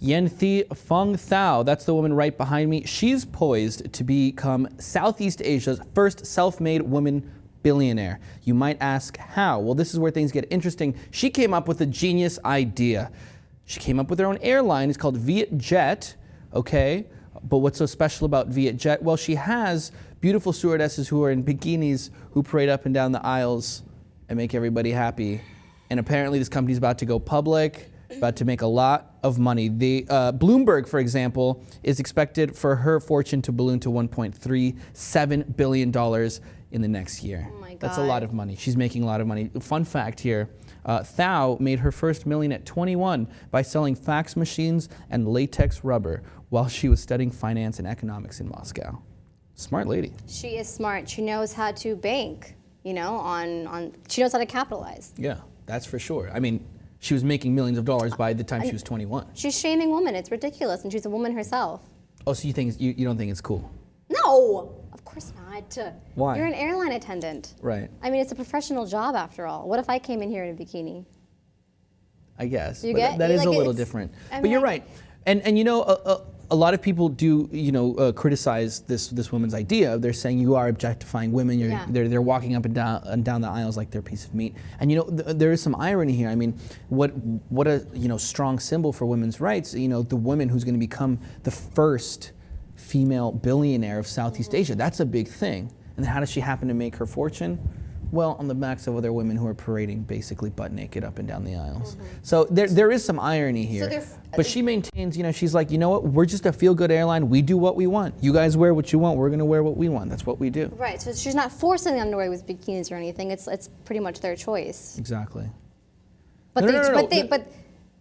Nguyen Thi Phuong Thao, that's the woman right behind me. She's poised to become Southeast Asia's first self-made woman billionaire. You might ask how? Well, this is where things get interesting. She came up with a genius idea. She came up with her own airline. It's called VietJet, okay? But what's so special about VietJet? Well, she has beautiful stewardesses who are in bikinis who parade up and down the aisles and make everybody happy. And apparently this company's about to go public, about to make a lot of money. The Bloomberg, for example, is expected for her fortune to balloon to $1.37 billion in the next year. Oh my God. That's a lot of money. She's making a lot of money. Fun fact here, Thao made her first million at 21 by selling fax machines and latex rubber while she was studying finance and economics in Moscow. Smart lady. She is smart. She knows how to bank, you know, she knows how to capitalize. Yeah, that's for sure. I mean, she was making millions of dollars by the time she was 21. She's shaming women. It's ridiculous, and she's a woman herself. Oh, so you think you don't think it's cool? No, of course not. Why? You're an airline attendant. Right. I mean, it's a professional job after all. What if I came in here in a bikini? I guess. You but get that is like a little different. I But mean, you're right. And you know, a lot of people do, you know, criticize this woman's idea. They're saying you are objectifying women. Yeah. They're walking up and down the aisles like they're a piece of meat. And you know, there is some irony here. I mean, what a strong symbol for women's rights. You know, the woman who's going to become the first female billionaire of Southeast Asia. That's a big thing. And how does she happen to make her fortune? Well, on the backs of other women who are parading basically butt naked up and down the aisles. So there is some irony here. But she maintains, you know, she's like, you know what, we're just a feel-good airline. We do what we want. You guys wear what you want. We're going to wear what we want. That's what we do. Right, so she's not forcing them to wear with bikinis or anything. It's pretty much their choice. Exactly. But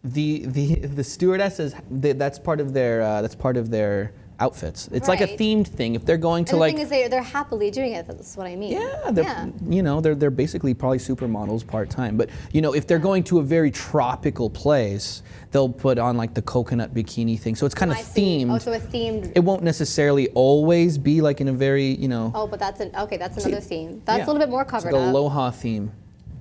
the stewardesses, that's part of their outfits. It's like a themed thing. If they're going to, and the like, thing is they're happily doing it. That's what I mean. Yeah, you know, they're basically probably supermodels part-time. But you know, if they're going to a very tropical place, they'll put on like the coconut bikini thing. So it's kind of themed. Oh, so a themed. It won't necessarily always be like in a very, you know. Oh, but that's another theme. That's a little bit more covered it's like up. Aloha theme.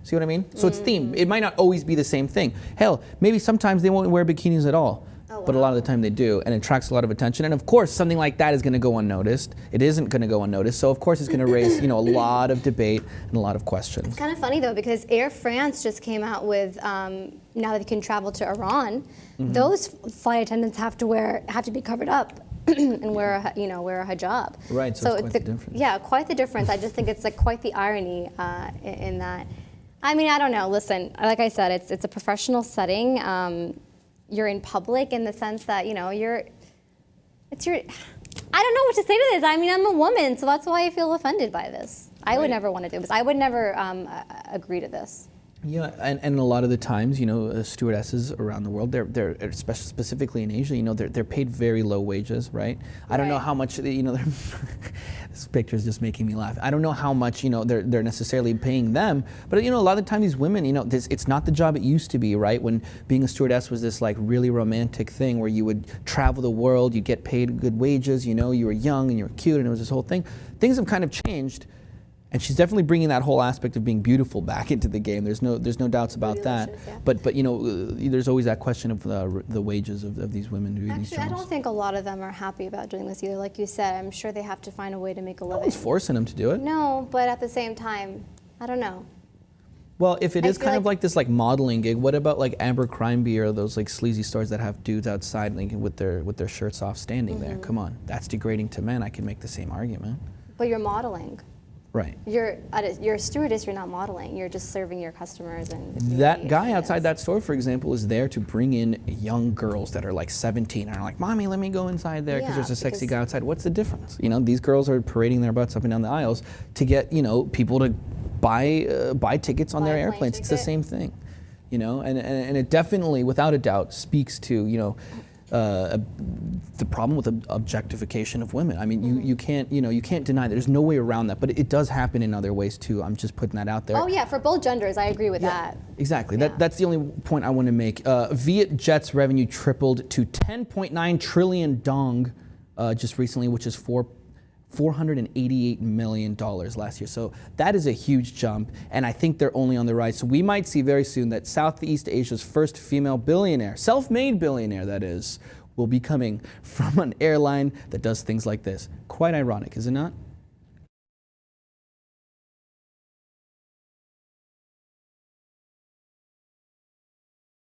See what I mean? So it's themed. It might not always be the same thing. Hell, maybe sometimes they won't wear bikinis at all. But a lot of the time they do, and it attracts a lot of attention. And of course, something like that is going to go unnoticed. It isn't going to go unnoticed, so of course it's going to raise, you know, a lot of debate and a lot of questions. It's kind of funny though, because Air France just came out with now that you can travel to Iran, those flight attendants have to be covered up and wear a hijab. Right. So it's quite the difference. Yeah, quite the difference. I just think it's like quite the irony in that. I mean, I don't know. Listen, like I said, it's a professional setting. You're in public in the sense that, you know, I don't know what to say to this. I mean, I'm a woman, so that's why I feel offended by this. I would never want to do this. I would never agree to this. Yeah, and a lot of the times, you know, stewardesses around the world, they're especially specifically in Asia, you know, they're paid very low wages, right? I don't know how much, you know, this picture is just making me laugh. I don't know how much, you know, they're necessarily paying them, but you know, a lot of the time these women, you know, it's not the job it used to be, right? When being a stewardess was this like really romantic thing where you would travel the world, you'd get paid good wages, you know, you were young and you were cute, and it was this whole thing. Things have kind of changed. And she's definitely bringing that whole aspect of being beautiful back into the game. There's no doubts about that. Yeah. But you know, there's always that question of the wages of these women doing these jobs. Actually, I don't think a lot of them are happy about doing this either. Like you said, I'm sure they have to find a way to make a living. No one's forcing them to do it. No, but at the same time, I don't know. Well, if it is kind of like this like modeling gig, what about like Abercrombie or those like sleazy stores that have dudes outside like, with their shirts off standing there? Come on, that's degrading to men. I can make the same argument. But you're modeling. Right. You're a stewardess, you're not modeling. You're just serving your customers. And that guy outside that store, for example, is there to bring in young girls that are like 17 and are like, Mommy, let me go inside there because there's a sexy guy outside. What's the difference? You know, these girls are parading their butts up and down the aisles to get, you know, people to buy tickets on their airplanes. It's the same thing, you know, and it definitely, without a doubt, speaks to, you know, the problem with the objectification of women. I mean, you can't deny that. There's no way around that. But it does happen in other ways too. I'm just putting that out there. Oh yeah, for both genders, I agree with that. Exactly. Yeah. That's the only point I want to make. VietJet's revenue tripled to 10.9 trillion dong just recently, which is $488 million last year. So that is a huge jump, and I think they're only on the rise. So we might see very soon that Southeast Asia's first female billionaire, self-made billionaire that is, will be coming from an airline that does things like this. Quite ironic, is it not?